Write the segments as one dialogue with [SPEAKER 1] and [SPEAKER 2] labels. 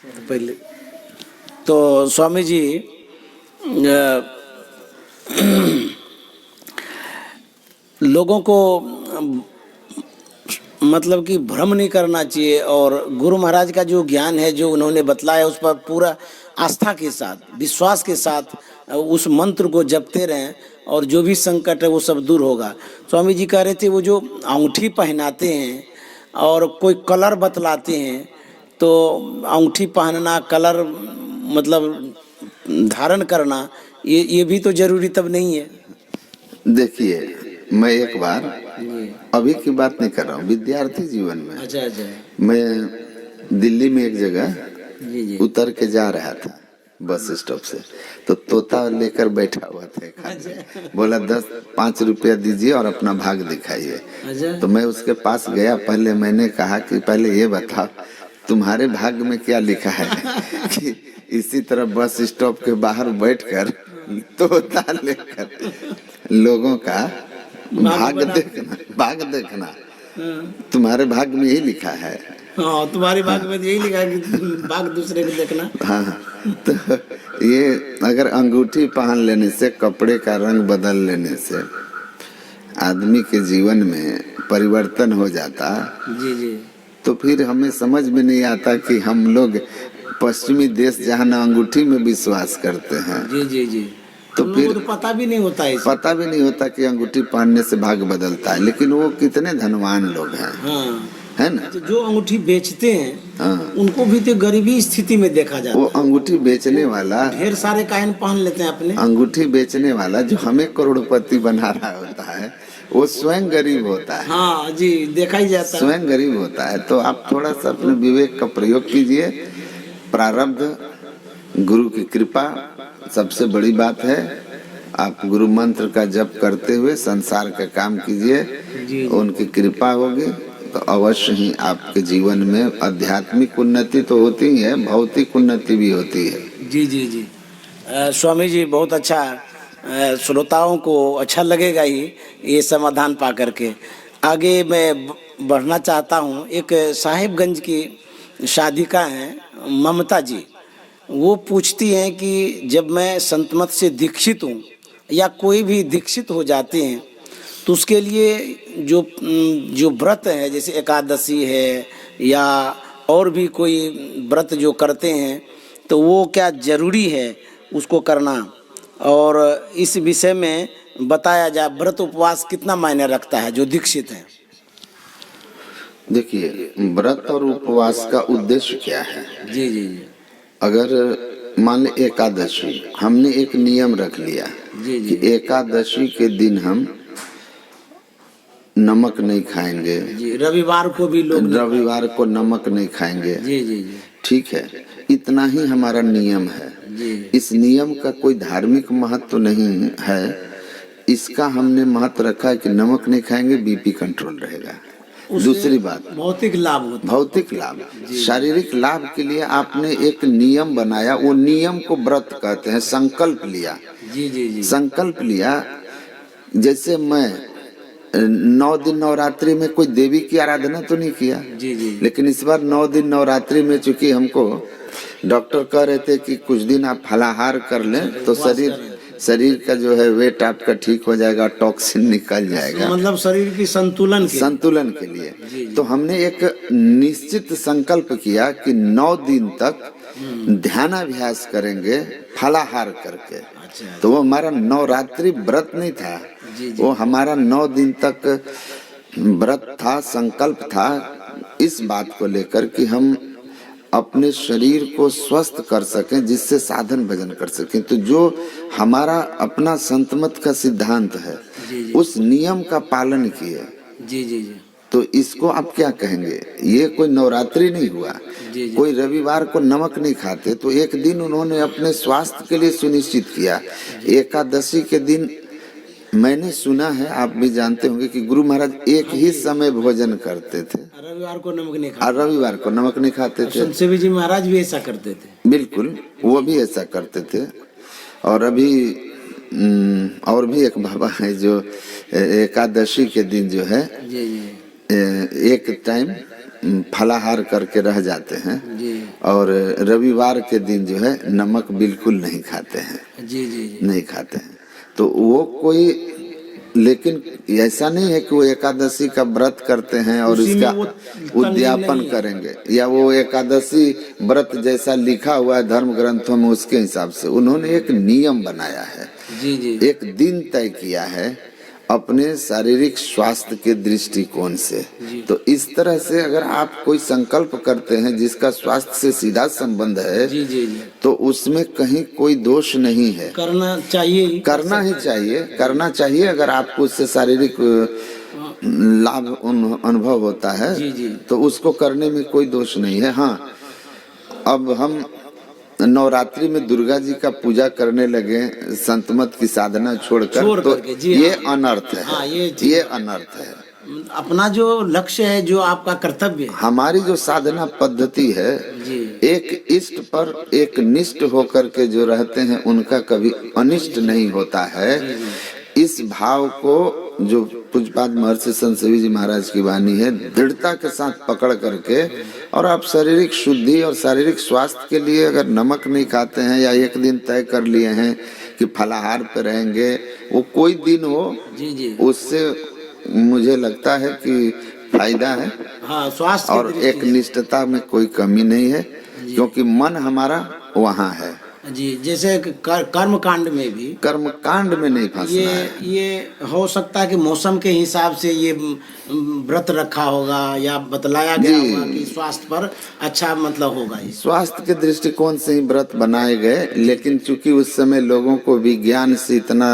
[SPEAKER 1] पहले तो स्वामी जी लोगों को मतलब कि भ्रम नहीं करना चाहिए और गुरु महाराज का जो ज्ञान है जो उन्होंने बतलाया उस पर पूरा आस्था के साथ विश्वास के साथ उस मंत्र को जपते रहें और जो भी संकट है वो सब दूर होगा। स्वामी जी कह रहे थे वो जो अंगूठी पहनाते हैं और कोई कलर बतलाते हैं तो अंगूठी पहनना कलर मतलब धारण करना ये भी तो जरूरी तब नहीं है।
[SPEAKER 2] देखिए, मैं एक बार अभी की बात नहीं कर रहा हूँ, विद्यार्थी जीवन में।
[SPEAKER 1] अच्छा अच्छा।
[SPEAKER 2] मैं दिल्ली में एक जगह
[SPEAKER 1] जी
[SPEAKER 2] उतर के जा रहा था बस स्टॉप से, तो तोता लेकर बैठा हुआ था एक आदमी। बोला 5 रुपया दीजिए और अपना भाग दिखाइए।
[SPEAKER 1] अच्छा।
[SPEAKER 2] तो मैं उसके पास गया। पहले मैंने कहा कि पहले ये बताओ तुम्हारे भाग में क्या लिखा है कि इसी तरह बस स्टॉप के बाहर बैठकर तोता लेकर लोगों का भाग देखना तुम्हारे भाग में यही लिखा है।
[SPEAKER 1] हाँ, तुम्हारे भाग में यही लिखा है कि भाग दूसरे को देखना।
[SPEAKER 2] हाँ, तो ये अगर अंगूठी पहन लेने से, कपड़े का रंग बदल लेने से आदमी के जीवन में परिवर्तन हो जाता
[SPEAKER 1] जी जी,
[SPEAKER 2] तो फिर हमें समझ में नहीं आता कि हम लोग पश्चिमी देश जहाँ न अंगूठी में विश्वास करते हैं।
[SPEAKER 1] जी जी जी,
[SPEAKER 2] तो फिर
[SPEAKER 1] तो पता भी नहीं होता है,
[SPEAKER 2] पता भी नहीं होता कि अंगूठी पहनने से भाग बदलता है। लेकिन वो कितने धनवान लोग हैं।
[SPEAKER 1] हाँ,
[SPEAKER 2] है ना।
[SPEAKER 1] तो जो अंगूठी बेचते हैं
[SPEAKER 2] हाँ,
[SPEAKER 1] उनको भी तो गरीबी स्थिति में देखा जाता है।
[SPEAKER 2] वो अंगूठी बेचने वाला
[SPEAKER 1] ढेर सारे कायन पहन लेते हैं अपने।
[SPEAKER 2] अंगूठी बेचने वाला जो हमें करोड़पति बना रहा होता है वो स्वयं गरीब होता है।
[SPEAKER 1] हाँ जी, देखा ही जाता है,
[SPEAKER 2] स्वयं गरीब होता है। तो आप थोड़ा सा अपने विवेक का प्रयोग कीजिए। प्रारब्ध, गुरु की कृपा सबसे बड़ी बात है। आप गुरु मंत्र का जप करते हुए संसार का काम कीजिए, उनकी कृपा होगी तो अवश्य ही आपके जीवन में आध्यात्मिक उन्नति तो होती ही है, भौतिक उन्नति भी होती है।
[SPEAKER 1] जी जी जी। स्वामी जी बहुत अच्छा, श्रोताओं को अच्छा लगेगा ही ये समाधान पा करके। आगे मैं बढ़ना चाहता हूँ। एक साहिबगंज की शादिका हैं ममता जी, वो पूछती हैं कि जब मैं संत मत से दीक्षित हूँ या कोई भी दीक्षित हो जाते हैं तो उसके लिए जो व्रत है जैसे एकादशी है या और भी कोई व्रत जो करते हैं तो वो क्या जरूरी है उसको करना, और इस विषय में बताया जाए व्रत उपवास कितना मायने रखता है जो दीक्षित है।
[SPEAKER 2] देखिए, व्रत और उपवास का उद्देश्य क्या है।
[SPEAKER 1] जी जी जी,
[SPEAKER 2] अगर मान ले एकादशी, हमने एक नियम रख लिया
[SPEAKER 1] जी जी,
[SPEAKER 2] कि एकादशी के दिन हम नमक नहीं खाएंगे।
[SPEAKER 1] जी, रविवार को भी लोग
[SPEAKER 2] रविवार को नमक नहीं खाएंगे।
[SPEAKER 1] जी जी जी,
[SPEAKER 2] ठीक है, इतना ही हमारा नियम है।
[SPEAKER 1] जी,
[SPEAKER 2] इस नियम का कोई धार्मिक महत्व तो नहीं है। इसका हमने महत्व रखा है कि नमक नहीं खाएंगे, बीपी कंट्रोल रहेगा। दूसरी बात,
[SPEAKER 1] भौतिक लाभ होता है।
[SPEAKER 2] भौतिक लाभ, शारीरिक लाभ के लिए आपने एक नियम बनाया, वो नियम को व्रत कहते हैं। संकल्प लिया।
[SPEAKER 1] जी जी जी,
[SPEAKER 2] संकल्प लिया। जैसे मैं 9 दिन नवरात्रि में कोई देवी की आराधना तो नहीं किया।
[SPEAKER 1] जी जी,
[SPEAKER 2] लेकिन इस बार 9 दिन नवरात्रि में चूंकि हमको डॉक्टर कह रहे थे कि कुछ दिन आप फलाहार कर लें तो शरीर का जो है वेट आपका ठीक हो जाएगा, टॉक्सिन निकल जाएगा,
[SPEAKER 1] मतलब शरीर की संतुलन
[SPEAKER 2] के लिए। तो हमने एक निश्चित संकल्प किया कि 9 दिन तक ध्यानाभ्यास करेंगे फलाहार करके।
[SPEAKER 1] अच्छा,
[SPEAKER 2] तो वो हमारा नवरात्रि व्रत नहीं था, वो हमारा 9 दिन तक व्रत था, संकल्प था इस बात को लेकर कि हम अपने शरीर को स्वस्थ कर सकें, जिससे साधन भजन कर सकें। तो जो हमारा अपना संतमत का सिद्धांत है उस नियम का पालन किए।
[SPEAKER 1] जी जी जी,
[SPEAKER 2] तो इसको आप क्या कहेंगे, ये कोई नवरात्रि नहीं हुआ। कोई रविवार को नमक नहीं खाते तो एक दिन उन्होंने अपने स्वास्थ्य के लिए सुनिश्चित किया। एकादशी के दिन मैंने सुना है, आप भी जानते होंगे कि गुरु महाराज एक ही समय भोजन करते थे।
[SPEAKER 1] रविवार को नमक नहीं
[SPEAKER 2] और रविवार को नमक नहीं खाते थे।
[SPEAKER 1] संत जी महाराज भी ऐसा करते थे।
[SPEAKER 2] बिल्कुल, वो भी ऐसा करते थे। और अभी और भी एक बाबा है जो एकादशी के दिन जो है एक टाइम फलाहार करके रह जाते हैं
[SPEAKER 1] जी
[SPEAKER 2] और रविवार के दिन जो है नमक बिल्कुल नहीं खाते हैं,
[SPEAKER 1] जी जी जी।
[SPEAKER 2] नहीं खाते हैं। तो वो कोई, लेकिन ऐसा नहीं है कि वो एकादशी का व्रत करते हैं और
[SPEAKER 1] उसी में
[SPEAKER 2] इसका
[SPEAKER 1] वो
[SPEAKER 2] उद्यापन
[SPEAKER 1] नहीं है।
[SPEAKER 2] करेंगे, या वो एकादशी व्रत जैसा लिखा हुआ है धर्म ग्रंथों में उसके हिसाब से। उन्होंने एक नियम बनाया है,
[SPEAKER 1] जी जी
[SPEAKER 2] एक दिन तय किया है अपने शारीरिक स्वास्थ्य के दृष्टिकोण से। तो इस तरह से अगर आप कोई संकल्प करते हैं जिसका स्वास्थ्य से सीधा संबंध है,
[SPEAKER 1] जी जी जी,
[SPEAKER 2] तो उसमें कहीं कोई दोष नहीं है,
[SPEAKER 1] करना चाहिए ही,
[SPEAKER 2] करना ही चाहिए, करना चाहिए। अगर आपको उससे शारीरिक लाभ अनुभव होता है
[SPEAKER 1] जी जी
[SPEAKER 2] तो उसको करने में कोई दोष नहीं है। हाँ, अब हम नवरात्रि में दुर्गा जी का पूजा करने लगे संतमत की साधना छोड़कर,
[SPEAKER 1] छोड़
[SPEAKER 2] तो
[SPEAKER 1] करके, जी
[SPEAKER 2] ये
[SPEAKER 1] हाँ।
[SPEAKER 2] अनर्थ है,
[SPEAKER 1] हाँ,
[SPEAKER 2] ये अनर्थ है।
[SPEAKER 1] अपना जो लक्ष्य है, जो आपका कर्तव्य है,
[SPEAKER 2] हमारी जो साधना पद्धति है,
[SPEAKER 1] जी
[SPEAKER 2] एक इष्ट पर एक निष्ठ होकर के जो रहते हैं उनका कभी अनिष्ट नहीं होता है। इस भाव को जो पूज्यपाद महर्षि संत सेवी जी महाराज की वाणी है, दृढ़ता के साथ पकड़ करके, और आप शारीरिक शुद्धि और शारीरिक स्वास्थ्य के लिए अगर नमक नहीं खाते हैं या एक दिन तय कर लिए हैं कि फलाहार पे रहेंगे, वो कोई दिन हो,
[SPEAKER 1] जी जी,
[SPEAKER 2] उससे मुझे लगता है कि फायदा है।
[SPEAKER 1] हाँ, स्वास्थ्य
[SPEAKER 2] और
[SPEAKER 1] की
[SPEAKER 2] एक निष्ठता में कोई कमी नहीं है, क्योंकि मन हमारा वहाँ है।
[SPEAKER 1] जी, जैसे कर्म कांड में भी,
[SPEAKER 2] कर्म कांड में नहीं फंसना है।
[SPEAKER 1] ये हो सकता है कि मौसम के हिसाब से ये व्रत रखा होगा या बतलाया गया होगा कि स्वास्थ्य पर अच्छा मतलब होगा। ये
[SPEAKER 2] स्वास्थ्य के दृष्टिकोण से ही व्रत बनाए गए, लेकिन चूंकि उस समय लोगों को विज्ञान से इतना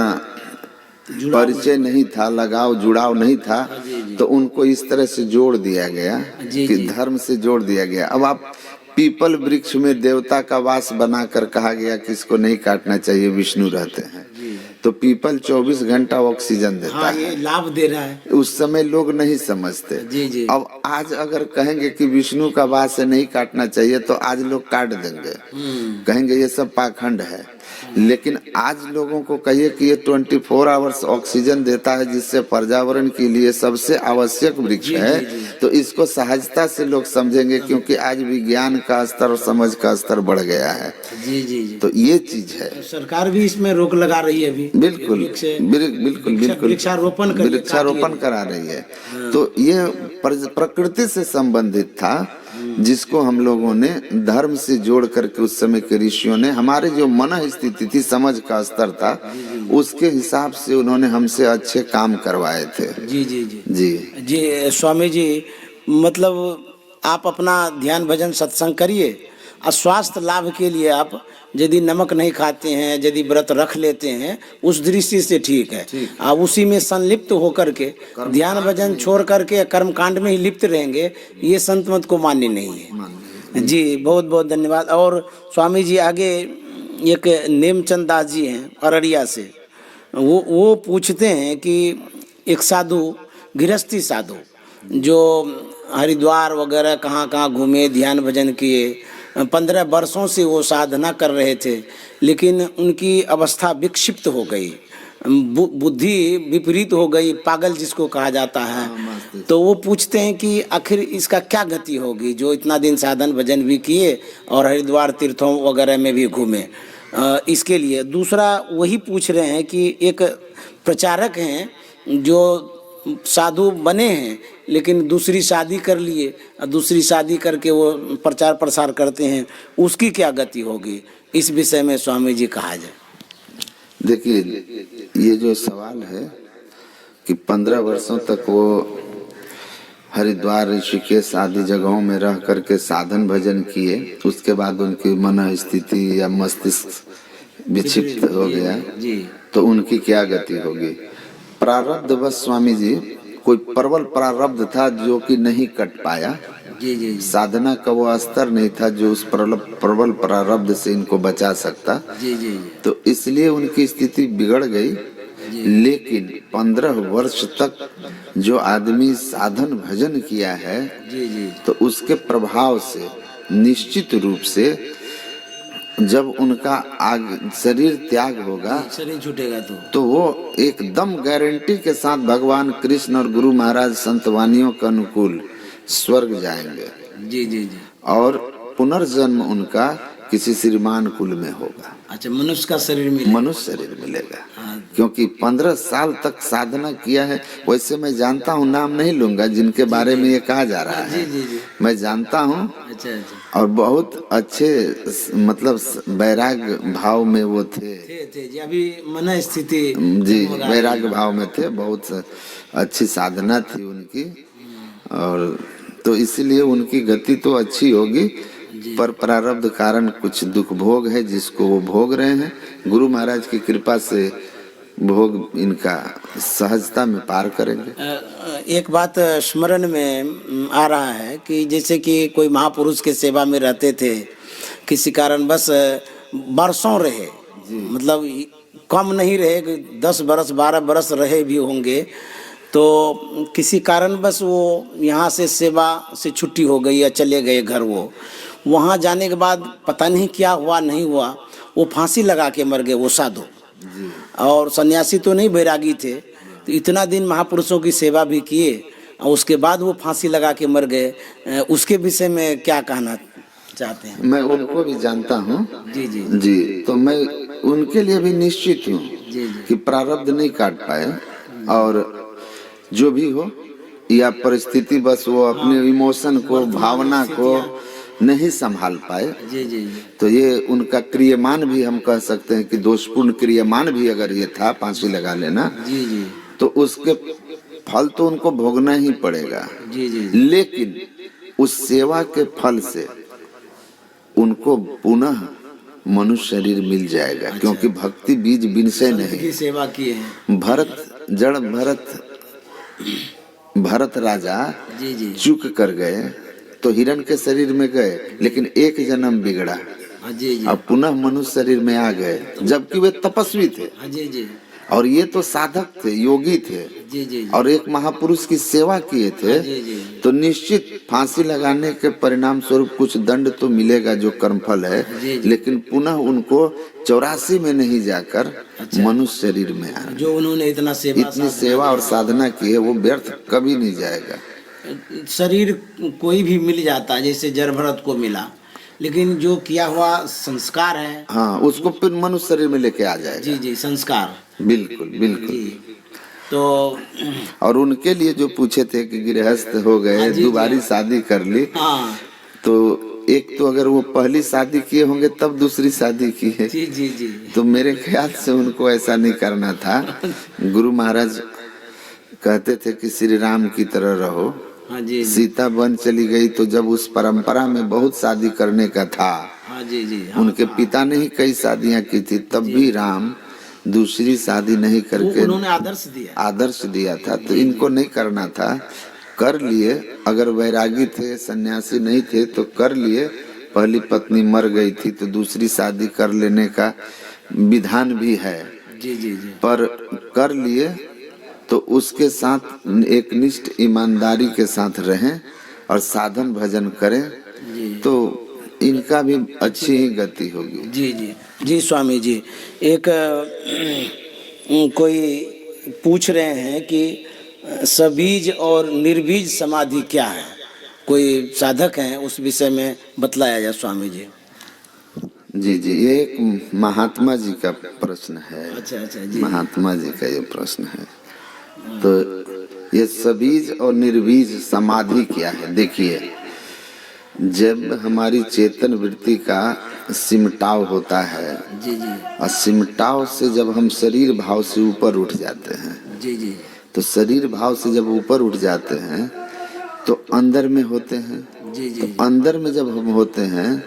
[SPEAKER 2] परिचय नहीं था, लगाव जुड़ाव नहीं था, तो उनको इस तरह से जोड़ दिया गया कि धर्म से जोड़ दिया गया। अब आप पीपल वृक्ष में देवता का वास बनाकर कहा गया कि इसको नहीं काटना चाहिए, विष्णु रहते हैं, तो पीपल 24 घंटा ऑक्सीजन देता है,
[SPEAKER 1] ये लाभ दे रहा है।
[SPEAKER 2] उस समय लोग नहीं समझते।
[SPEAKER 1] जी जी,
[SPEAKER 2] अब आज अगर कहेंगे कि विष्णु का वास है नहीं काटना चाहिए, तो आज लोग काट देंगे, कहेंगे ये सब पाखंड है। लेकिन आज लोगों को कहिए कि ये 24 आवर्स ऑक्सीजन देता है, जिससे पर्यावरण के लिए सबसे आवश्यक वृक्ष है, तो इसको सहजता से लोग समझेंगे, क्योंकि आज विज्ञान का स्तर और समझ का स्तर बढ़ गया है।
[SPEAKER 1] जी जी जी,
[SPEAKER 2] तो ये चीज है।
[SPEAKER 1] सरकार भी इसमें रोक लगा रही है अभी,
[SPEAKER 2] बिल्कुल बिल्कुल वृक्षारोपण करा रही है। तो ये प्रकृति से संबंधित था, जिसको हम लोगों ने धर्म से जोड़ करके उस समय के ऋषियों ने, हमारे जो मन स्थिति थी, समझ का स्तर था, उसके हिसाब से उन्होंने हमसे अच्छे काम करवाए थे।
[SPEAKER 1] जी जी जी
[SPEAKER 2] जी
[SPEAKER 1] जी, स्वामी जी, मतलब आप अपना ध्यान भजन सत्संग करिए, और स्वास्थ्य लाभ के लिए आप यदि नमक नहीं खाते हैं, यदि व्रत रख लेते हैं, उस दृष्टि से ठीक है। आप उसी में संलिप्त होकर के ध्यान भजन छोड़ करके कर्म कांड में ही लिप्त रहेंगे, ये संत मत को मान्य नहीं है। जी, बहुत बहुत धन्यवाद। और स्वामी जी आगे एक नेमचंद दास जी हैं अररिया से, वो पूछते हैं कि एक साधु, गृहस्थी साधु, जो हरिद्वार वगैरह कहाँ कहाँ घूमे, ध्यान भजन किए, 15 वर्षों से वो साधना कर रहे थे, लेकिन उनकी अवस्था विक्षिप्त हो गई, बुद्धि विपरीत हो गई, पागल जिसको कहा जाता है। तो वो पूछते हैं कि आखिर इसका क्या गति होगी, जो इतना दिन साधन भजन भी किए और हरिद्वार तीर्थों वगैरह में भी घूमे। इसके लिए दूसरा वही पूछ रहे हैं कि एक प्रचारक हैं जो साधु बने हैं, लेकिन दूसरी शादी कर लिए, दूसरी शादी करके वो प्रचार प्रसार करते हैं, उसकी क्या गति होगी, इस विषय में स्वामी जी कहा जाए।
[SPEAKER 2] देखिए, ये जो सवाल है कि 15 वर्षों तक वो हरिद्वार, ऋषिकेश आदि जगहों में रह करके साधन भजन किए, उसके बाद उनकी मन स्थिति या मस्तिष्क विक्षिप्त हो गया, तो उनकी क्या गति होगी। प्रारब्ध बस स्वामी जी, कोई प्रबल प्रारब्ध था जो कि नहीं कट पाया। साधना का वो स्तर नहीं था जो उस प्रबल प्रारब्ध से इनको बचा सकता। तो इसलिए उनकी स्थिति बिगड़ गई। लेकिन 15 वर्ष तक जो आदमी साधन भजन किया है, तो उसके प्रभाव से निश्चित रूप से जब उनका शरीर त्याग होगा,
[SPEAKER 1] शरीर छूटेगा,
[SPEAKER 2] तो वो एकदम गारंटी के साथ भगवान कृष्ण और गुरु महाराज संत वानियों के अनुकूल स्वर्ग जाएंगे
[SPEAKER 1] जी जी जी।
[SPEAKER 2] और पुनर्जन्म उनका किसी श्रीमान कुल में होगा।
[SPEAKER 1] अच्छा, मनुष्य का शरीर मिलेगा।
[SPEAKER 2] मनुष्य शरीर मिलेगा,
[SPEAKER 1] हाँ।
[SPEAKER 2] क्योंकि 15 साल तक साधना किया है। वैसे मैं जानता हूँ, नाम नहीं लूंगा जिनके बारे में ये कहा जा रहा है,
[SPEAKER 1] जी जी जी।
[SPEAKER 2] मैं जानता हूँ।
[SPEAKER 1] अच्छा अच्छा।
[SPEAKER 2] और बहुत अच्छे मतलब वैराग्य भाव में वो थे
[SPEAKER 1] थे जी, अभी मन स्थिति
[SPEAKER 2] जी,
[SPEAKER 1] जगमगा रही
[SPEAKER 2] वैराग्य
[SPEAKER 1] है।
[SPEAKER 2] भाव में थे, बहुत अच्छी साधना थी उनकी। और तो इसलिए उनकी गति तो अच्छी होगी, पर प्रारब्ध कारण कुछ दुख भोग है जिसको वो भोग रहे हैं। गुरु महाराज की कृपा से भोग इनका सहजता में पार करेंगे।
[SPEAKER 1] एक बात स्मरण में आ रहा है कि जैसे कि कोई महापुरुष के सेवा में रहते थे, किसी कारण बस बरसों रहे, मतलब कम नहीं रहे, 10 बरस 12 बरस रहे भी होंगे, तो किसी कारण बस वो यहाँ से सेवा से छुट्टी हो गई या चले गए घर। वो वहाँ जाने के बाद पता नहीं क्या हुआ नहीं हुआ, वो फांसी लगा के मर गए वो साधु। और सन्यासी तो नहीं, बैरागी थे, तो इतना दिन महापुरुषों की सेवा भी किए और उसके बाद वो फांसी लगा के मर गए। उसके विषय में क्या कहना चाहते हैं?
[SPEAKER 2] मैं उनको भी जानता हूँ
[SPEAKER 1] जी जी
[SPEAKER 2] जी, तो मैं उनके लिए भी निश्चित हूँ
[SPEAKER 1] जी
[SPEAKER 2] कि प्रारब्ध नहीं काट पाए, और जो भी हो या परिस्थिति बस वो अपने इमोशन को, भावना को नहीं संभाल पाए।
[SPEAKER 1] जी जी जी।
[SPEAKER 2] तो ये उनका क्रियमान भी हम कह सकते हैं कि दोषपूर्ण क्रियमान भी अगर ये था, फांसी लगा लेना,
[SPEAKER 1] जी जी
[SPEAKER 2] तो उसके फल तो उनको भोगना ही पड़ेगा।
[SPEAKER 1] जी जी।
[SPEAKER 2] लेकिन उस सेवा के फल से उनको पुनः मनुष्य शरीर मिल जाएगा। क्योंकि भक्ति बीज बिनसे नहीं।
[SPEAKER 1] की सेवा किए हैं।
[SPEAKER 2] भरत राजा
[SPEAKER 1] जी जी।
[SPEAKER 2] चूक कर गए तो हिरण के शरीर में गए, लेकिन एक जन्म बिगड़ा,
[SPEAKER 1] जी जी।
[SPEAKER 2] अब पुनः मनुष्य शरीर में आ गए, जबकि वे तपस्वी थे।
[SPEAKER 1] जी जी
[SPEAKER 2] और ये तो साधक थे, योगी थे,
[SPEAKER 1] जी जी।
[SPEAKER 2] और एक महापुरुष की सेवा किए थे।
[SPEAKER 1] जी जी।
[SPEAKER 2] तो निश्चित फांसी लगाने के परिणाम स्वरूप कुछ दंड तो मिलेगा जो कर्मफल है,
[SPEAKER 1] जी जी।
[SPEAKER 2] लेकिन पुनः उनको 84 में नहीं जाकर मनुष्य शरीर में आना।
[SPEAKER 1] जो उन्होंने इतनी
[SPEAKER 2] सेवा और साधना की है वो व्यर्थ कभी नहीं जाएगा।
[SPEAKER 1] शरीर कोई भी मिल जाता है, जैसे जड़ भरत को मिला, लेकिन जो किया हुआ संस्कार है,
[SPEAKER 2] हाँ, उसको फिर मनुष्य शरीर में लेके आ जाएगा।
[SPEAKER 1] जी जी, संस्कार,
[SPEAKER 2] बिल्कुल बिल्कुल
[SPEAKER 1] जी। तो
[SPEAKER 2] और उनके लिए जो पूछे थे कि गृहस्थ हो गए, दोबारी शादी कर ली,
[SPEAKER 1] हाँ,
[SPEAKER 2] तो एक तो अगर वो पहली शादी किए होंगे तब दूसरी शादी की है,
[SPEAKER 1] जी जी जी,
[SPEAKER 2] तो मेरे ख्याल से उनको ऐसा नहीं करना था। गुरु महाराज कहते थे कि श्री राम की तरह रहो।
[SPEAKER 1] हाँ जी,
[SPEAKER 2] सीता वन चली गई तो जब उस परंपरा में बहुत शादी करने का था,
[SPEAKER 1] हाँ जी जी, हाँ,
[SPEAKER 2] उनके पिता ने ही कई शादियां की थी, तब भी राम दूसरी शादी नहीं करके
[SPEAKER 1] उन्होंने आदर्श दिया
[SPEAKER 2] था। तो इनको नहीं करना था, कर लिए। अगर वैरागी थे, सन्यासी नहीं थे तो कर लिए। पहली पत्नी मर गई थी तो दूसरी शादी कर लेने का विधान भी है,
[SPEAKER 1] जी जी जी,
[SPEAKER 2] पर कर लिए तो उसके साथ एक निष्ठ ईमानदारी के साथ रहें और साधन भजन करें, तो इनका भी अच्छी ही गति होगी।
[SPEAKER 1] जी जी जी। स्वामी जी, एक कोई पूछ रहे हैं कि सबीज और निर्बीज समाधि क्या है, कोई साधक हैं, उस विषय में बतलाया जाए स्वामी जी।
[SPEAKER 2] जी जी, ये एक महात्मा जी का प्रश्न है।
[SPEAKER 1] अच्छा अच्छा जी,
[SPEAKER 2] महात्मा जी का ये प्रश्न है। तो ये सबीज और निर्बीज समाधि क्या है? देखिए, जब हमारी चेतन वृत्ति का सिमटाव होता है,
[SPEAKER 1] जी जी,
[SPEAKER 2] और सिमटाव से जब हम शरीर भाव से ऊपर उठ जाते हैं,
[SPEAKER 1] जी जी,
[SPEAKER 2] तो शरीर भाव से जब ऊपर उठ जाते हैं तो अंदर में होते हैं।
[SPEAKER 1] जी जी,
[SPEAKER 2] तो अंदर में जब हम होते हैं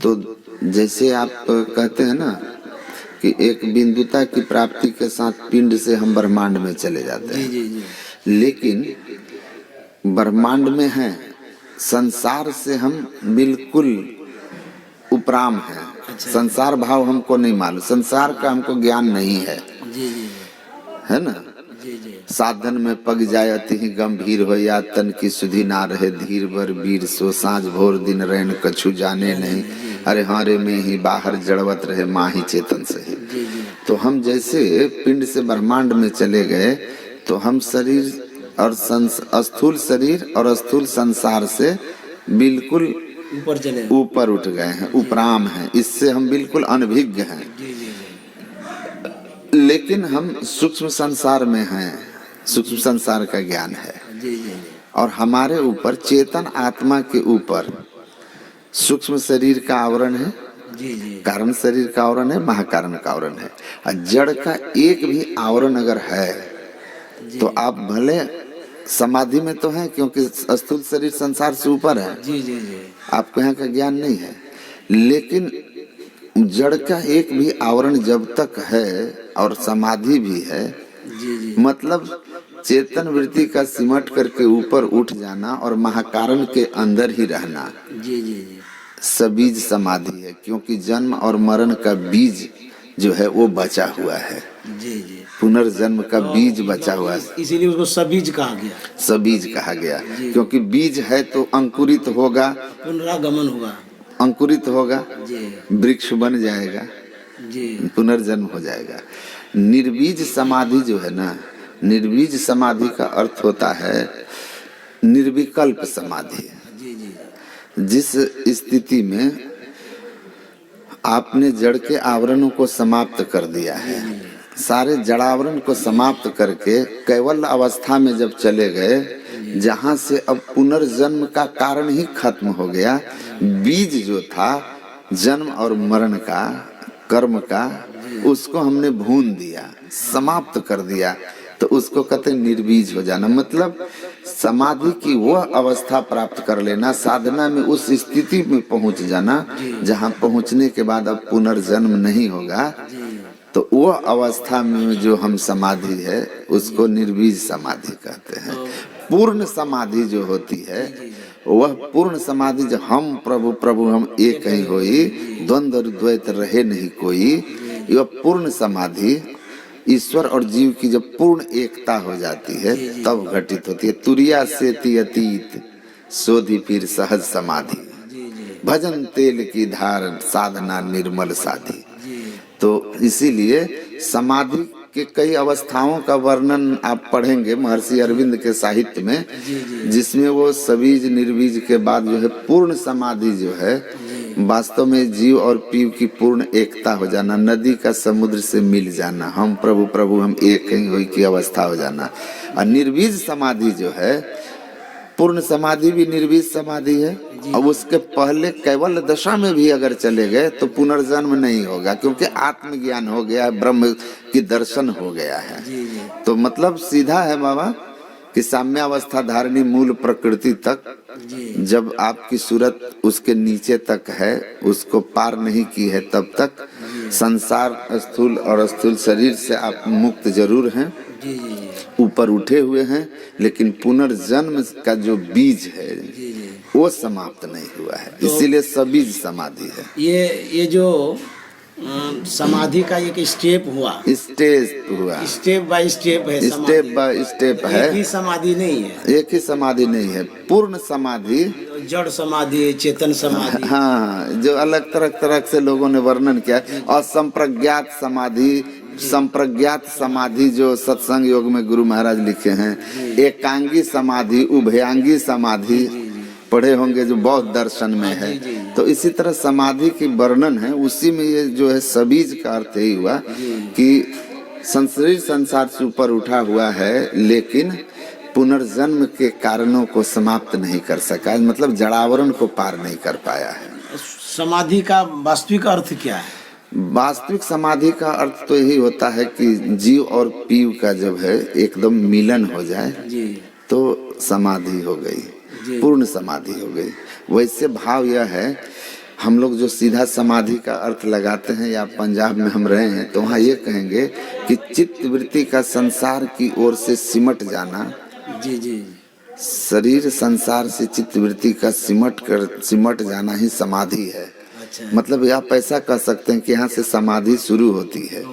[SPEAKER 2] तो जैसे आप कहते हैं ना कि एक बिंदुता की प्राप्ति के साथ पिंड से हम ब्रह्मांड में चले जाते हैं।
[SPEAKER 1] जी जी,
[SPEAKER 2] लेकिन ब्रह्मांड में हैं, संसार से हम बिल्कुल उपराम हैं। संसार भाव हमको नहीं मालूम, संसार का हमको ज्ञान नहीं है,
[SPEAKER 1] जी जी,
[SPEAKER 2] है ना।
[SPEAKER 1] जी जी,
[SPEAKER 2] साधन में पग जाय अति ही गंभीर हो, या तन की सुधि ना रहे धीर बर वीर सो, सांझ भोर दिन रैन कछु जाने नहीं, अरे हारे में ही बाहर जड़वत रहे माही चेतन से ही। तो हम जैसे पिंड से ब्रह्मांड में चले गए तो हम शरीर और स्थूल शरीर और स्थूल संसार से बिल्कुल
[SPEAKER 1] ऊपर चले
[SPEAKER 2] ऊपर उठ गए हैं, उपराम हैं, इससे हम बिल्कुल अनभिज्ञ हैं।
[SPEAKER 1] जी जी
[SPEAKER 2] लेकिन हम सूक्ष्म संसार में हैं, सूक्ष्म संसार का ज्ञान है
[SPEAKER 1] जी जी
[SPEAKER 2] और हमारे ऊपर चेतन आत्मा के ऊपर सूक्ष्म शरीर का आवरण है,
[SPEAKER 1] जी जी
[SPEAKER 2] कारण शरीर का आवरण है, महाकारण का आवरण है। और जड़ का एक भी आवरण अगर है तो आप भले समाधि में तो हैं, क्योंकि स्थूल शरीर संसार से ऊपर है,
[SPEAKER 1] जी जी जी
[SPEAKER 2] आपको यहाँ का ज्ञान नहीं है। लेकिन जड़ का एक भी आवरण जब तक है और समाधि भी है,
[SPEAKER 1] जी जी
[SPEAKER 2] मतलब चेतन वृत्ति का सिमट करके ऊपर उठ जाना और महाकारण के अंदर ही रहना,
[SPEAKER 1] जी जी जी
[SPEAKER 2] सबीज समाधि है। क्योंकि जन्म और मरण का बीज जो है वो बचा हुआ है,
[SPEAKER 1] जी जी
[SPEAKER 2] पुनर्जन्म का बीज बचा हुआ है,
[SPEAKER 1] इसीलिए उसको सबीज कहा गया,
[SPEAKER 2] सबीज कहा गया। क्योंकि बीज है तो अंकुरित होगा,
[SPEAKER 1] पुनरागमन हुआ,
[SPEAKER 2] अंकुरित होगा,
[SPEAKER 1] जी
[SPEAKER 2] वृक्ष बन जाएगा,
[SPEAKER 1] जी
[SPEAKER 2] पुनर्जन्म हो जाएगा। निर्बीज समाधि जो है ना, निर्बीज समाधि का अर्थ होता है निर्विकल्प समाधि।
[SPEAKER 1] जी जी
[SPEAKER 2] जिस स्थिति में आपने जड़ के आवरणों को समाप्त कर दिया है, सारे जड़ावरण को समाप्त करके कैवल अवस्था में जब चले गए, जहां से अब पुनर्जन्म का कारण ही खत्म हो गया। बीज जो था जन्म और मरण का, कर्म का, उसको हमने भून दिया, समाप्त कर दिया, तो उसको कहते हैं निर्बीज हो जाना। मतलब समाधि की वह अवस्था प्राप्त कर लेना, साधना में उस स्थिति में पहुंच जाना जहां पहुंचने के बाद अब पुनर्जन्म नहीं होगा। तो वो अवस्था में जो हम समाधि है उसको निर्बीज समाधि कहते हैं। पूर्ण समाधि जो होती है वह पूर्ण समाधि, जो हम प्रभु प्रभु हम एक ही होई, द्वंद्व द्वैत रहे नहीं कोई, यह पूर्ण समाधि ईश्वर और जीव की जब पूर्ण एकता हो जाती है तब घटित होती है। तुरिया से अतीत सोधी फिर सहज समाधि, भजन तेल की धार साधना निर्मल साधी। तो इसीलिए समाधि के कई अवस्थाओं का वर्णन आप पढ़ेंगे महर्षि अरविंद के साहित्य में, जिसमें वो सबीज निर्बीज के बाद जो है पूर्ण समाधि जो है वास्तव में जीव और पीव की पूर्ण एकता हो जाना, नदी का समुद्र से मिल जाना, हम प्रभु प्रभु हम एक ही होई की अवस्था हो जाना। और निर्बीज समाधि जो है, पूर्ण समाधि भी निर्बीज समाधि है। अब उसके पहले कैवल दशा में भी अगर चले गए तो पुनर्जन्म नहीं होगा, क्योंकि आत्मज्ञान हो गया है, ब्रह्म की दर्शन हो गया है। तो मतलब सीधा है बाबा कि साम्यावस्था धारणी मूल प्रकृति तक जब आपकी सूरत उसके नीचे तक है, उसको पार नहीं की है, तब तक संसार स्थूल और स्थूल शरीर से आप मुक्त जरूर हैं, ऊपर उठे हुए हैं, लेकिन पुनर्जन्म का जो बीज है वो समाप्त नहीं हुआ है। इसीलिए सबीज समाधि है।
[SPEAKER 1] ये जो समाधि का एक स्टेप हुआ, स्टेप बाय स्टेप है,
[SPEAKER 2] स्टेप बाय स्टेप है,
[SPEAKER 1] एक ही समाधि नहीं है,
[SPEAKER 2] एक ही समाधि नहीं है। पूर्ण समाधि,
[SPEAKER 1] जड़ समाधि, चेतन समाधि,
[SPEAKER 2] हाँ, जो अलग तरह तरह से लोगों ने वर्णन किया है। और संप्रज्ञात समाधि, संप्रज्ञात समाधि जो सत्संग योग में गुरु महाराज लिखे हैं, एकांगी समाधि, उभयांगी समाधि पढ़े होंगे जो बौद्ध दर्शन में है। तो इसी तरह समाधि की वर्णन है, उसी में ये जो है सबीज का अर्थ यही हुआ कि शरीर संसार से ऊपर उठा हुआ है, लेकिन पुनर्जन्म के कारणों को समाप्त नहीं कर सका, मतलब जड़ावरण को पार नहीं कर पाया है।
[SPEAKER 1] समाधि का वास्तविक अर्थ क्या है?
[SPEAKER 2] वास्तविक समाधि का अर्थ तो यही होता है कि जीव और पीव का जब है एकदम मिलन हो जाए तो समाधि हो गई, पूर्ण समाधि हो गई। वैसे भाव यह है, हम लोग जो सीधा समाधि का अर्थ लगाते हैं, या पंजाब में हम रहे हैं तो वहाँ ये कहेंगे कि चित्त वृत्ति का संसार की ओर से सिमट जाना, शरीर संसार से चित्त वृत्ति का सिमट जाना ही समाधि है। मतलब आप ऐसा कह सकते हैं कि यहाँ से समाधि शुरू होती है,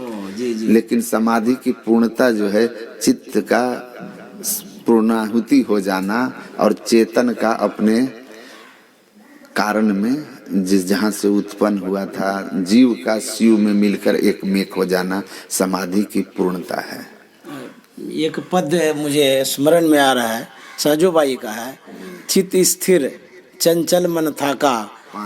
[SPEAKER 2] लेकिन समाधि की पूर्णता जो है चित्त का पूर्णाहुति हो जाना और चेतन का अपने कारण में जहाँ से उत्पन्न हुआ था, जीव का शिव में मिलकर एक मेक हो जाना, समाधि की पूर्णता है।
[SPEAKER 1] एक पद मुझे स्मरण में आ रहा है, सहजोबाई का है, चित स्थिर चंचल मन थाका,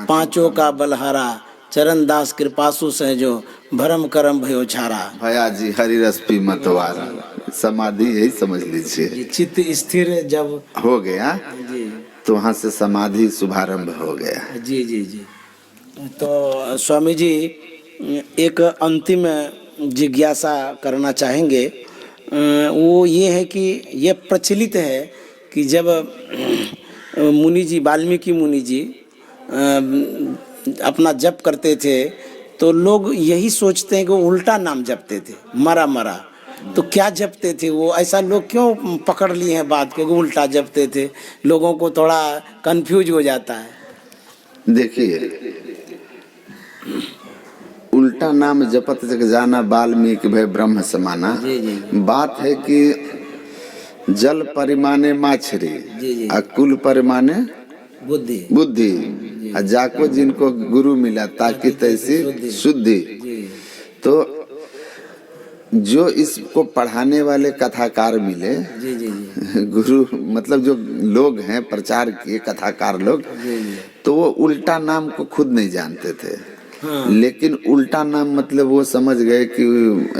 [SPEAKER 1] पांचों का बलहारा, चरण दास कृपासु सहजो, भरम करम भयो छारा।
[SPEAKER 2] भया जी हरिरस पी मतवारा, समाधि यही समझ लीजिए।
[SPEAKER 1] ये चित्त स्थिर जब
[SPEAKER 2] हो गया
[SPEAKER 1] जी
[SPEAKER 2] तो वहाँ से समाधि शुभारंभ हो गया।
[SPEAKER 1] जी जी जी। तो स्वामी जी एक अंतिम जिज्ञासा करना चाहेंगे, वो ये है कि ये प्रचलित है कि जब मुनि जी, वाल्मीकि मुनि जी अपना जप करते थे तो लोग यही सोचते हैं कि वो उल्टा नाम जपते थे, मरा मरा। तो क्या जपते थे वो, ऐसा लोग क्यों पकड़ लिए हैं बात को कि उल्टा जपते थे? लोगों को थोड़ा कंफ्यूज हो जाता है।
[SPEAKER 2] देखिए, उल्टा नाम जपत जग जाना, वाल्मीकि भय ब्रह्म समाना।
[SPEAKER 1] जी जी
[SPEAKER 2] बात है कि जल परिमाणे माछरी,
[SPEAKER 1] जी जी।
[SPEAKER 2] कुल परिमाणे
[SPEAKER 1] बुद्धि
[SPEAKER 2] बुद्धि, जाको जिनको गुरु मिला ताकि तैसी शुद्धि।
[SPEAKER 1] जी
[SPEAKER 2] तो जो इसको पढ़ाने वाले कथाकार मिले,
[SPEAKER 1] जी जी जी
[SPEAKER 2] गुरु मतलब जो लोग हैं प्रचार किए कथाकार लोग,
[SPEAKER 1] जी जी।
[SPEAKER 2] तो वो उल्टा नाम को खुद नहीं जानते थे।
[SPEAKER 1] हाँ।
[SPEAKER 2] लेकिन उल्टा नाम मतलब वो समझ गए कि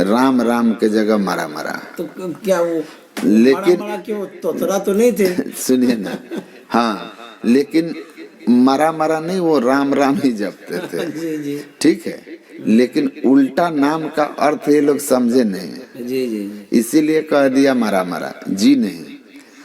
[SPEAKER 2] राम राम के जगह मरा मरा।
[SPEAKER 1] तो क्या वो
[SPEAKER 2] लेकिन
[SPEAKER 1] मरा क्यों, तोतरा तो नहीं थे?
[SPEAKER 2] सुनिए ना, हाँ, लेकिन मरा मरा नहीं, वो राम राम ही जपते थे।
[SPEAKER 1] जी जी
[SPEAKER 2] ठीक है, लेकिन उल्टा नाम का अर्थ ये लोग समझे नहीं,
[SPEAKER 1] जी जी जी।
[SPEAKER 2] इसीलिए कह दिया मरा मरा। जी नहीं,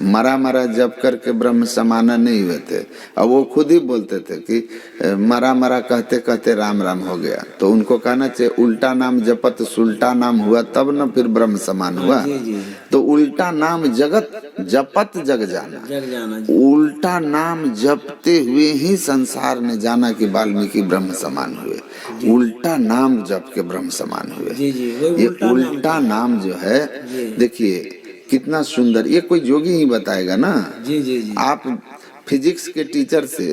[SPEAKER 2] मरा मरा जप करके ब्रह्म समाना नहीं हुए थे। और वो खुद ही बोलते थे कि मरा मरा कहते कहते राम राम हो गया। तो उनको कहना चाहिए उल्टा नाम जपत सुल्टा नाम हुआ, तब न फिर ब्रह्म समान हुआ।
[SPEAKER 1] जी जी।
[SPEAKER 2] तो उल्टा नाम जगत जपत जग जाना,
[SPEAKER 1] जग जाना जी।
[SPEAKER 2] उल्टा नाम जपते हुए ही संसार ने जाना कि वाल्मीकि ब्रह्म समान हुए। उल्टा नाम जप के ब्रह्म समान हुए।
[SPEAKER 1] जी जी, वही
[SPEAKER 2] ये
[SPEAKER 1] उल्टा
[SPEAKER 2] उल्टा नाम जो है,
[SPEAKER 1] जी।
[SPEAKER 2] देखिए कितना सुंदर, ये कोई जोगी ही बताएगा ना।
[SPEAKER 1] जी जी जी।
[SPEAKER 2] आप फिजिक्स के टीचर से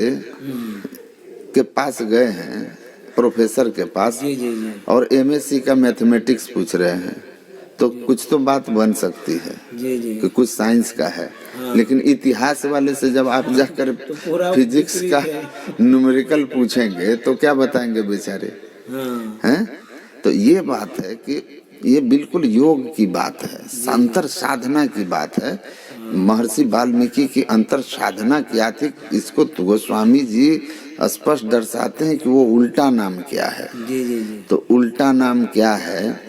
[SPEAKER 2] के पास गए हैं, प्रोफेसर के पास,
[SPEAKER 1] जी जी जी
[SPEAKER 2] और एमएससी का मैथमेटिक्स पूछ रहे हैं, तो कुछ तो बात बन सकती है
[SPEAKER 1] जी जी।
[SPEAKER 2] कि कुछ साइंस का है। लेकिन इतिहास वाले से जब आप जाकर
[SPEAKER 1] पूरा
[SPEAKER 2] फिजिक्स का न्यूमेरिकल पूछेंगे तो क्या बताएंगे बेचारे,
[SPEAKER 1] हाँ
[SPEAKER 2] हैं? तो ये बात है कि ये बिल्कुल योग की बात है, अंतर साधना की बात है। महर्षि वाल्मीकि की अंतर साधना क्या थी, इसको तो गोस्वामी जी स्पष्ट दर्शाते हैं कि वो उल्टा नाम क्या है।
[SPEAKER 1] जी जी जी।
[SPEAKER 2] तो उल्टा नाम क्या है?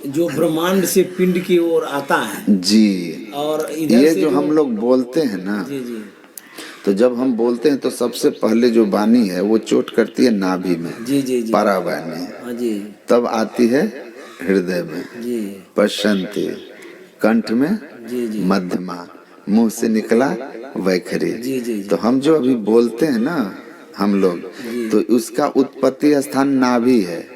[SPEAKER 1] जो ब्रह्मांड से पिंड की ओर आता है
[SPEAKER 2] जी,
[SPEAKER 1] और इधर
[SPEAKER 2] ये
[SPEAKER 1] से
[SPEAKER 2] जो हम लोग बोलते हैं ना,
[SPEAKER 1] जी जी
[SPEAKER 2] तो जब हम बोलते हैं तो सबसे पहले जो वाणी है वो चोट करती है नाभि में,
[SPEAKER 1] जी जी जी।
[SPEAKER 2] परावाणी,
[SPEAKER 1] हाँ जी
[SPEAKER 2] तब आती है हृदय में,
[SPEAKER 1] जी
[SPEAKER 2] पश्चंती, कंठ में
[SPEAKER 1] जी जी
[SPEAKER 2] मध्यमा, मुंह से निकला वैखरी।
[SPEAKER 1] जी जी जी।
[SPEAKER 2] तो हम जो अभी बोलते हैं ना हम लोग, तो उसका उत्पत्ति स्थान नाभि है,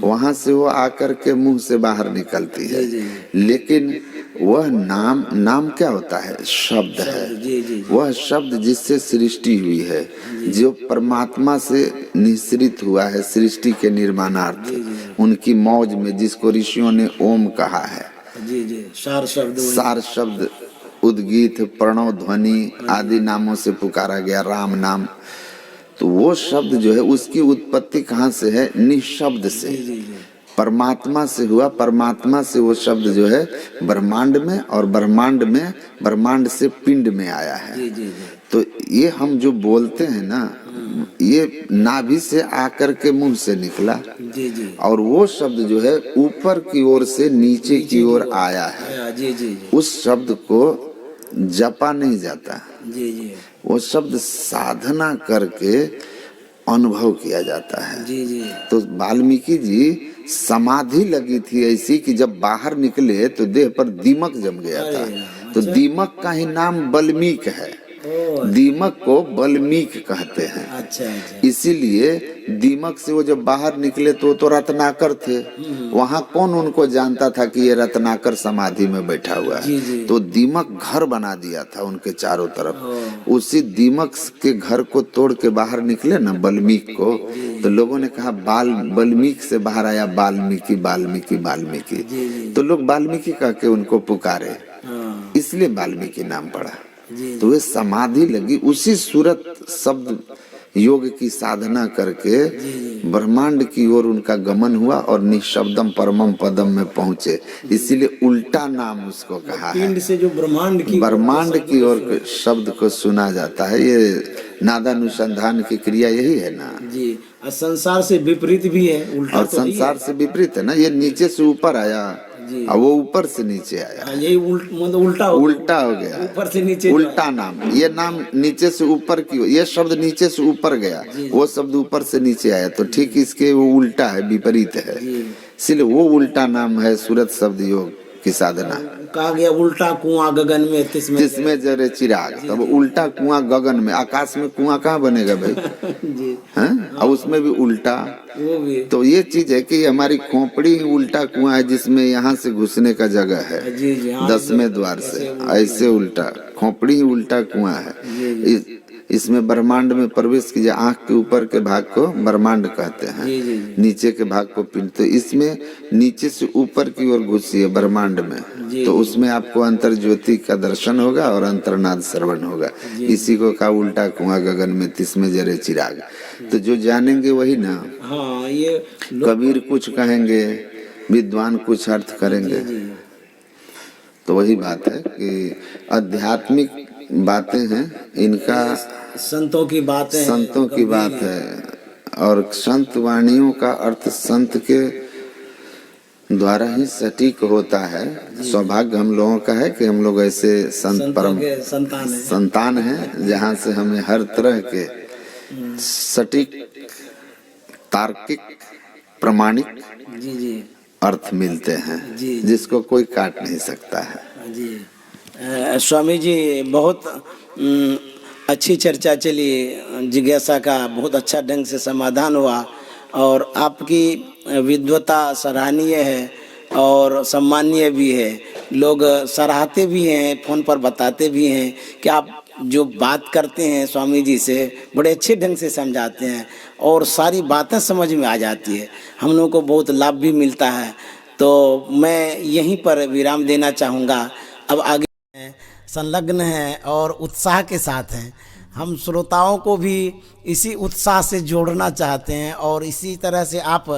[SPEAKER 2] वहां से वो आकर के मुंह से बाहर निकलती है।
[SPEAKER 1] जी,
[SPEAKER 2] लेकिन वह नाम क्या होता है? शब्द है।
[SPEAKER 1] जी जी
[SPEAKER 2] वह शब्द जिससे सृष्टि हुई है, जो परमात्मा से निःसृत हुआ है सृष्टि के निर्माणार्थ, उनकी मौज में, जिसको ऋषियों ने ओम कहा है।
[SPEAKER 1] जी जी। सार शब्द वही।
[SPEAKER 2] सार शब्द, उद्गीत, प्रणव ध्वनि आदि नामों से पुकारा गया राम नाम। तो वो शब्द जो है उसकी उत्पत्ति कहाँ से है? निःशब्द से,
[SPEAKER 1] जी जी जी।
[SPEAKER 2] परमात्मा से हुआ। परमात्मा से वो शब्द जो है ब्रह्मांड में, और ब्रह्मांड से पिंड में आया है।
[SPEAKER 1] जी जी जी।
[SPEAKER 2] तो ये हम जो बोलते हैं ना, ये नाभि से आकर के मुंह से निकला,
[SPEAKER 1] जी जी।
[SPEAKER 2] और वो शब्द जो है ऊपर की ओर से नीचे की ओर आया है।
[SPEAKER 1] जी जी जी
[SPEAKER 2] उस शब्द को जपा नहीं जाता,
[SPEAKER 1] जी जी
[SPEAKER 2] वो शब्द साधना करके अनुभव किया जाता है।
[SPEAKER 1] जी जी।
[SPEAKER 2] तो वाल्मीकि जी समाधि लगी थी ऐसी कि जब बाहर निकले तो देह पर दीमक जम गया था। तो दीमक का ही नाम बल्मीक है। दीमक को बल्मीक कहते हैं।
[SPEAKER 1] अच्छा अच्छा।
[SPEAKER 2] इसीलिए दीमक से वो जब बाहर निकले तो रत्नाकर थे। वहां कौन उनको जानता था कि ये रत्नाकर समाधि में बैठा हुआ
[SPEAKER 1] जी, जी।
[SPEAKER 2] है? तो दीमक घर बना दिया था उनके चारों तरफ। उसी दीमक के घर को तोड़ के बाहर निकले ना बल्मीक को, तो लोगों ने कहा वाल्मीकि से बाहर आया वाल्मीकि वाल्मीकि वाल्मीकि, तो लोग वाल्मीकि कह के उनको पुकारे,
[SPEAKER 1] हाँ,
[SPEAKER 2] इसलिए वाल्मीकि नाम पड़ा।
[SPEAKER 1] जी,
[SPEAKER 2] तो वे समाधि लगी, उसी सूरत शब्द योग की साधना करके ब्रह्मांड की ओर उनका गमन हुआ और निःशब्दम परमम पदम में पहुंचे, इसीलिए उल्टा नाम उसको कहा है।
[SPEAKER 1] पिंड से जो
[SPEAKER 2] ब्रह्मांड की ओर शब्द को सुना जाता है, ये नादानुसंधान की क्रिया यही है ना
[SPEAKER 1] जी। और संसार से विपरीत भी है, उल्टा
[SPEAKER 2] और
[SPEAKER 1] तो है ही है।
[SPEAKER 2] संसार से विपरीत है ना, ये नीचे से ऊपर आया
[SPEAKER 1] जी।
[SPEAKER 2] और वो ऊपर से नीचे आया,
[SPEAKER 1] हाँ, यही मतलब उल्टा
[SPEAKER 2] उल्टा हो गया,
[SPEAKER 1] ऊपर से नीचे
[SPEAKER 2] उल्टा नाम। ये नाम नीचे से ऊपर की, ये शब्द नीचे से ऊपर गया, वो शब्द ऊपर से नीचे आया, तो ठीक इसके वो उल्टा है, विपरीत है, इसलिए वो उल्टा नाम है सूरत शब्द योग की साधना।
[SPEAKER 1] कहा गया उल्टा कुआं गगन में
[SPEAKER 2] तिसमें जरे चिराग, तब उल्टा कुआं गगन में, आकाश में कुआं कहाँ बनेगा भाई,
[SPEAKER 1] जी,
[SPEAKER 2] हैं? और उसमें भी उल्टा,
[SPEAKER 1] वो भी
[SPEAKER 2] तो ये चीज है कि हमारी खोपड़ी उल्टा कुआं है, जिसमें यहाँ से घुसने का जगह है,
[SPEAKER 1] जी, जी, हाँ,
[SPEAKER 2] 10वें द्वार से, ऐसे उल्टा खोपड़ी ही उल्टा कुआं है। इसमें ब्रह्मांड में प्रवेश कीजिए, आंख के ऊपर के भाग को ब्रह्मांड कहते हैं,
[SPEAKER 1] जी, जी, जी।
[SPEAKER 2] नीचे के भाग को पिंड, तो इसमें नीचे से ऊपर की ओर घुसिए ब्रह्मांड में, तो उसमें आपको अंतर ज्योति का दर्शन होगा और अंतर्नाद श्रवण होगा, इसी को कहा उल्टा कुआं गगन में तिसमें जरे चिराग। तो जो जानेंगे वही ना,
[SPEAKER 1] हाँ, ये
[SPEAKER 2] कबीर कुछ कहेंगे, विद्वान कुछ अर्थ करेंगे, तो वही बात है कि आध्यात्मिक बातें हैं, इनका
[SPEAKER 1] संतों की बातें हैं,
[SPEAKER 2] संतों की बात है, और संत वाणियों का अर्थ संत के द्वारा ही सटीक होता है। सौभाग्य हम लोगों का है कि हम लोग ऐसे संत परम संतान हैं, जहाँ से हमें हर तरह के सटीक तार्किक प्रमाणिक
[SPEAKER 1] जी
[SPEAKER 2] अर्थ मिलते हैं, जिसको कोई काट नहीं सकता है।
[SPEAKER 1] जी। स्वामी जी, बहुत अच्छी चर्चा चली, जिज्ञासा का बहुत अच्छा ढंग से समाधान हुआ, और आपकी विद्वता सराहनीय है और सम्माननीय भी है। लोग सराहते भी हैं, फ़ोन पर बताते भी हैं कि आप जो बात करते हैं स्वामी जी से बड़े अच्छे ढंग से समझाते हैं और सारी बातें समझ में आ जाती है, हम लोगों को बहुत लाभ भी मिलता है। तो मैं यहीं पर विराम देना चाहूँगा। अब आगे संलग्न हैं और उत्साह के साथ हैं, हम श्रोताओं को भी इसी उत्साह से जोड़ना चाहते हैं और इसी तरह से आप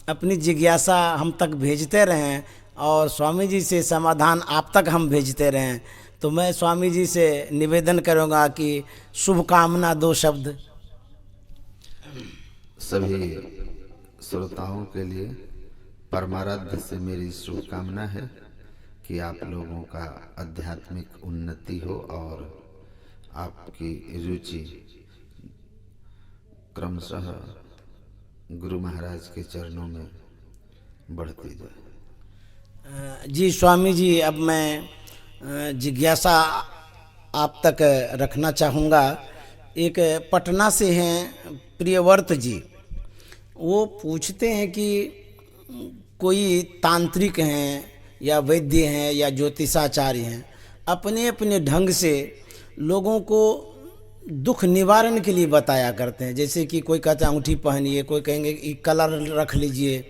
[SPEAKER 1] अपनी जिज्ञासा हम तक भेजते रहें और स्वामी जी से समाधान आप तक हम भेजते रहें। तो मैं स्वामी जी से निवेदन करूँगा कि शुभकामना 2 शब्द।
[SPEAKER 2] सभी श्रोताओं के लिए परमाराध्य से मेरी शुभकामना है कि आप लोगों का आध्यात्मिक उन्नति हो और आपकी रुचि क्रमशः गुरु महाराज के चरणों में बढ़ती जाए।
[SPEAKER 1] जी स्वामी जी, अब मैं जिज्ञासा आप तक रखना चाहूँगा। एक पटना से हैं प्रियव्रत जी, वो पूछते हैं कि कोई तांत्रिक हैं या वैद्य हैं या ज्योतिषाचार्य हैं, अपने अपने ढंग से लोगों को दुख निवारण के लिए बताया करते हैं। जैसे कि कोई कहता है अंगूठी पहनिए, कोई कहेंगे कि कलर रख लीजिए,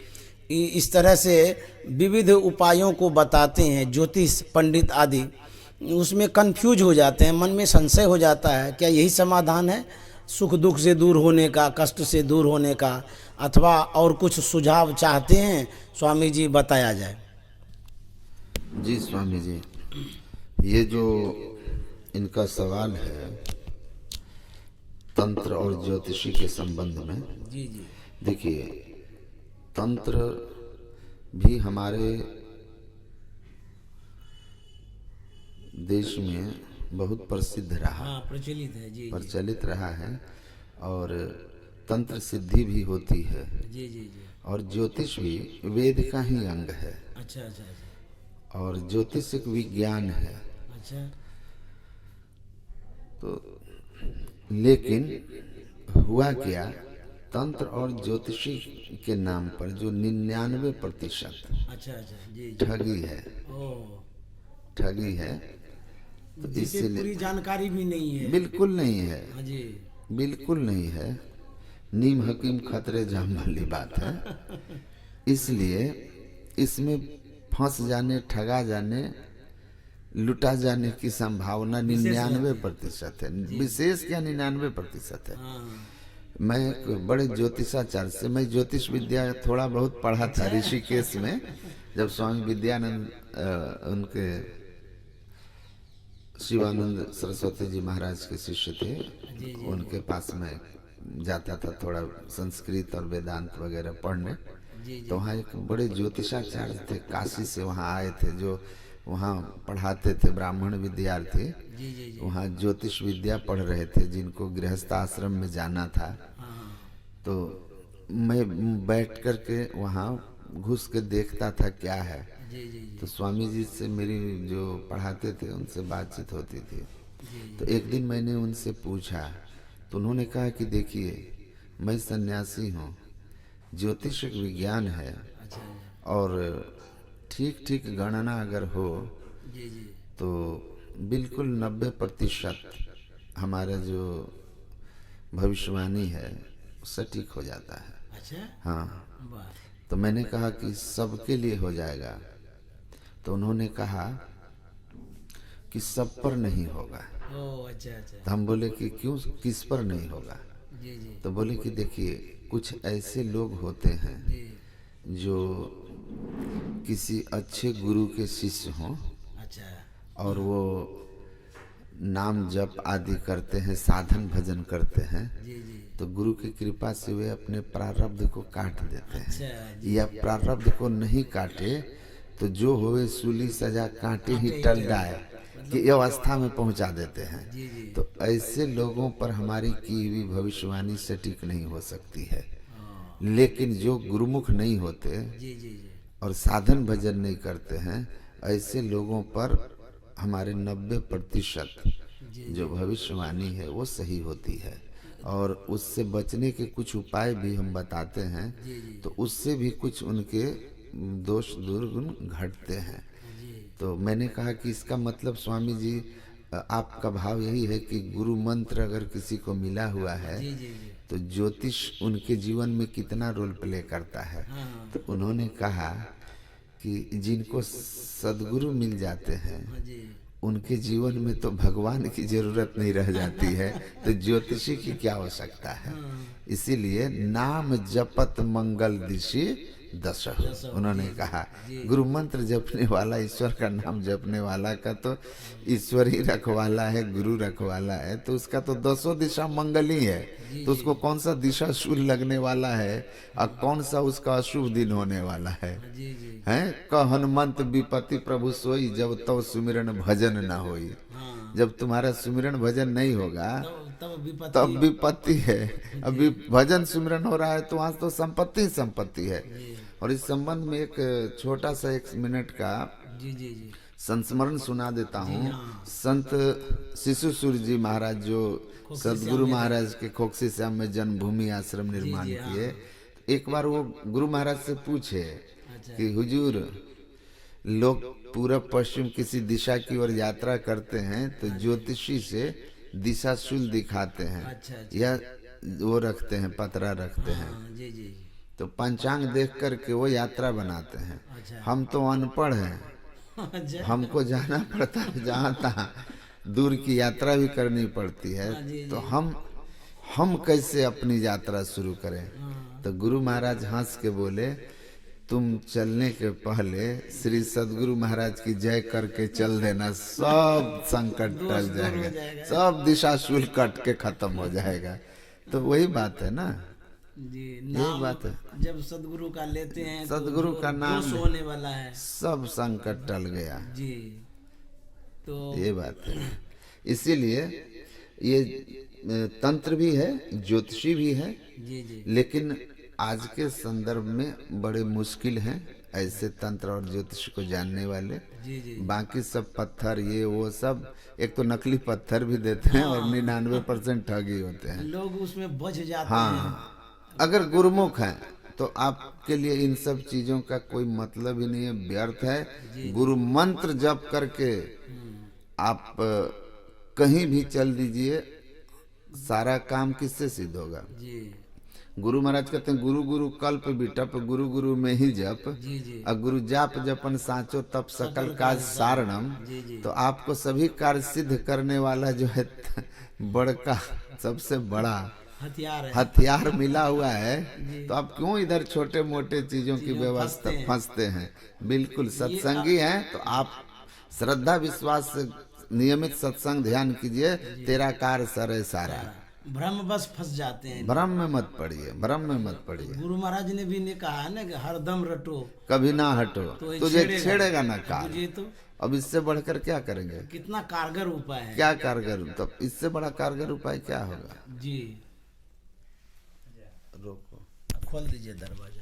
[SPEAKER 1] इस तरह से विविध उपायों को बताते हैं ज्योतिष पंडित आदि। उसमें कंफ्यूज हो जाते हैं, मन में संशय हो जाता है, क्या यही समाधान है सुख दुख से दूर होने का, कष्ट से दूर होने का, अथवा और कुछ सुझाव चाहते हैं स्वामी जी बताया जाए।
[SPEAKER 2] जी स्वामी जी, ये जो इनका सवाल है तंत्र और ज्योतिषी के संबंध में,
[SPEAKER 1] जी जी,
[SPEAKER 2] देखिए तंत्र भी हमारे देश में बहुत प्रसिद्ध रहा,
[SPEAKER 1] हाँ प्रचलित है, जी
[SPEAKER 2] प्रचलित रहा है, और तंत्र सिद्धि भी होती है,
[SPEAKER 1] जी जी जी,
[SPEAKER 2] और ज्योतिष भी वेद का ही अंग है।
[SPEAKER 1] अच्छा अच्छा अच्छा,
[SPEAKER 2] और ज्योतिष एक विज्ञान है।
[SPEAKER 1] अच्छा,
[SPEAKER 2] तो लेकिन हुआ क्या, तंत्र और ज्योतिषी के नाम पर जो 99%
[SPEAKER 1] अच्छा अच्छा, जी
[SPEAKER 2] ठगी है, ठगी है, तो
[SPEAKER 1] जिसे पूरी जानकारी भी नहीं है।
[SPEAKER 2] बिल्कुल नहीं है,
[SPEAKER 1] हाँ जी,
[SPEAKER 2] बिल्कुल नहीं है। नीम हकीम खतरे जाम वाली बात है। इसलिए इसमें फंस जाने, ठगा जाने, लुटा जाने की संभावना 99% है, विशेष क्या 99% है। मैं एक बड़े ज्योतिषाचार्य से, मैं ज्योतिष विद्या थोड़ा बहुत पढ़ा था ऋषिकेश में, जब स्वामी विद्यानंद उनके शिवानंद सरस्वती जी महाराज के शिष्य थे, उनके पास में जाता था थोड़ा संस्कृत और वेदांत वगैरह पढ़ने। तो वहाँ एक बड़े ज्योतिषाचार्य थे, काशी से वहाँ आए थे, जो वहाँ पढ़ाते थे, ब्राह्मण विद्यार्थी वहाँ ज्योतिष विद्या पढ़ रहे थे, जिनको गृहस्थ आश्रम में जाना था। तो मैं बैठ कर के वहाँ घुस के देखता था क्या है। तो स्वामी जी से मेरी जो पढ़ाते थे उनसे बातचीत होती थी। तो एक दिन मैंने उनसे पूछा, तो उन्होंने कहा कि देखिए, मैं सन्यासी हूँ, ज्योतिष एक विज्ञान है, और ठीक ठीक गणना अगर हो तो बिल्कुल 90% हमारा जो भविष्यवाणी है सटीक हो जाता है।
[SPEAKER 1] अच्छा,
[SPEAKER 2] हाँ। तो मैंने कहा कि सबके लिए हो जाएगा। तो उन्होंने कहा कि सब पर नहीं होगा।
[SPEAKER 1] अच्छा।
[SPEAKER 2] तो हम बोले कि क्यों, किस पर नहीं होगा? तो बोले कि देखिए, कुछ ऐसे लोग होते हैं जो किसी अच्छे गुरु के शिष्य हों,
[SPEAKER 1] अच्छा,
[SPEAKER 2] और वो नाम जप आदि करते हैं, साधन भजन करते हैं, तो गुरु की कृपा से वे अपने प्रारब्ध को काट देते हैं। या प्रारब्ध को नहीं काटे तो जो होवे सूली सजा काटे ही टल जाए कि अवस्था में पहुंचा देते हैं। तो ऐसे लोगों पर हमारी की हुई भविष्यवाणी सटीक नहीं हो सकती है। लेकिन जो गुरुमुख नहीं होते और साधन भजन नहीं करते हैं, ऐसे लोगों पर हमारे 90% जो भविष्यवाणी है वो सही होती है। और उससे बचने के कुछ उपाय भी हम बताते हैं, तो उससे भी कुछ उनके दोष दुर्गुण घटते हैं। तो मैंने कहा कि इसका मतलब स्वामी जी, आपका भाव यही है कि गुरु मंत्र अगर किसी को मिला हुआ है तो ज्योतिष उनके जीवन में कितना रोल प्ले करता है। तो उन्होंने कहा कि जिनको सदगुरु मिल जाते हैं उनके जीवन में तो भगवान की जरूरत नहीं रह जाती है, तो ज्योतिषी की क्या आवश्यकता है। इसीलिए नाम जपत मंगल दिशि दश, उन्होंने कहा गुरु मंत्र जपने वाला, ईश्वर का नाम जपने वाला का तो ईश्वर ही रखवाला है, गुरु रखवाला है, तो उसका तो 10 दिशा मंगल ही है। तो उसको कौन सा दिशा शुभ लगने वाला है और कौन सा उसका अशुभ दिन होने वाला है। हैं क हनुमंत विपत्ति प्रभु सोई, जब तब सुमिरन भजन न होई। जब तुम्हारा सुमिरन भजन नहीं होगा तब विपत्ति है। अभी भजन सुमिरन हो रहा है तो वहां तो संपत्ति संपत्ति है। और इस संबंध में एक छोटा सा 1 मिनट का संस्मरण सुना देता हूँ। संत शिशुसूर जी महाराज, जो सदगुरु महाराज के खोकसी श्याम में जन्मभूमि आश्रम निर्माण किए, एक बार वो गुरु महाराज से पूछे कि हुजूर, लोग पूरब पश्चिम किसी दिशा की ओर यात्रा करते हैं तो ज्योतिषी से दिशा शूल दिखाते हैं, या वो रखते हैं, पतरा रखते हैं, तो पंचांग देख करके वो यात्रा बनाते हैं। हम तो अनपढ़ हैं, हमको जाना पड़ता है जहाँ तहाँ, दूर की यात्रा भी करनी पड़ती है, तो हम कैसे अपनी यात्रा शुरू करें। तो गुरु महाराज हंस के बोले, तुम चलने के पहले श्री सदगुरु महाराज की जय करके चल देना, सब संकट टल जाएगा, सब दिशा शूल कट के खत्म हो जाएगा। तो वही बात है ना, यही बात है।
[SPEAKER 1] जब सदगुरु का लेते हैं,
[SPEAKER 2] सदगुरु का नाम
[SPEAKER 1] होने वाला है,
[SPEAKER 2] सब संकट टल गया
[SPEAKER 1] जी। तो
[SPEAKER 2] ये बात है। इसीलिए ये तंत्र भी है, ज्योतिषी भी है, लेकिन आज के संदर्भ में बड़े मुश्किल हैं ऐसे तंत्र और ज्योतिष को जानने वाले। बाकी सब पत्थर ये वो सब, एक तो नकली पत्थर भी देते हैं और 99% ठगी होते हैं,
[SPEAKER 1] लोग उसमें बच जाते हैं।
[SPEAKER 2] हाँ, अगर गुरुमुख हैं तो आपके लिए इन सब चीजों का कोई मतलब ही नहीं है, व्यर्थ है। गुरु मंत्र जप करके आप कहीं भी चल दीजिए, सारा काम किससे सिद्ध होगा। गुरु महाराज कहते हैं गुरु गुरु कल्प बिटप, गुरु गुरु में ही जप,
[SPEAKER 1] जी जी
[SPEAKER 2] और गुरु जाप जपन साचो तप सकल काज सारणम।
[SPEAKER 1] जी जी
[SPEAKER 2] तो आपको सभी कार्य सिद्ध करने वाला जो है बड़का सबसे बड़ा
[SPEAKER 1] हथियार है।
[SPEAKER 2] हथियार मिला हुआ है, तो आप क्यों इधर छोटे मोटे चीजों की व्यवस्था फंसते हैं। बिल्कुल सत्संगी हैं तो आप श्रद्धा विश्वास से नियमित सत्संग ध्यान कीजिए, तेरा कार्य सरे सारा।
[SPEAKER 1] भ्रम बस फंस जाते हैं।
[SPEAKER 2] भ्रम में मत पड़िए, भ्रम में मत पड़िए।
[SPEAKER 1] गुरु महाराज ने भी ने कहा है ना कि हरदम रटो
[SPEAKER 2] कभी ना हटो,
[SPEAKER 1] तो ये
[SPEAKER 2] तुझे छेड़ेगा ना काल।
[SPEAKER 1] मुझे तो
[SPEAKER 2] अब इससे बढ़कर क्या करेंगे?
[SPEAKER 1] कितना कारगर उपाय है।
[SPEAKER 2] क्या कारगर, तो इससे बड़ा कारगर उपाय क्या होगा?
[SPEAKER 1] जी
[SPEAKER 2] रोको,
[SPEAKER 1] खोल दीजिए दरवाजा।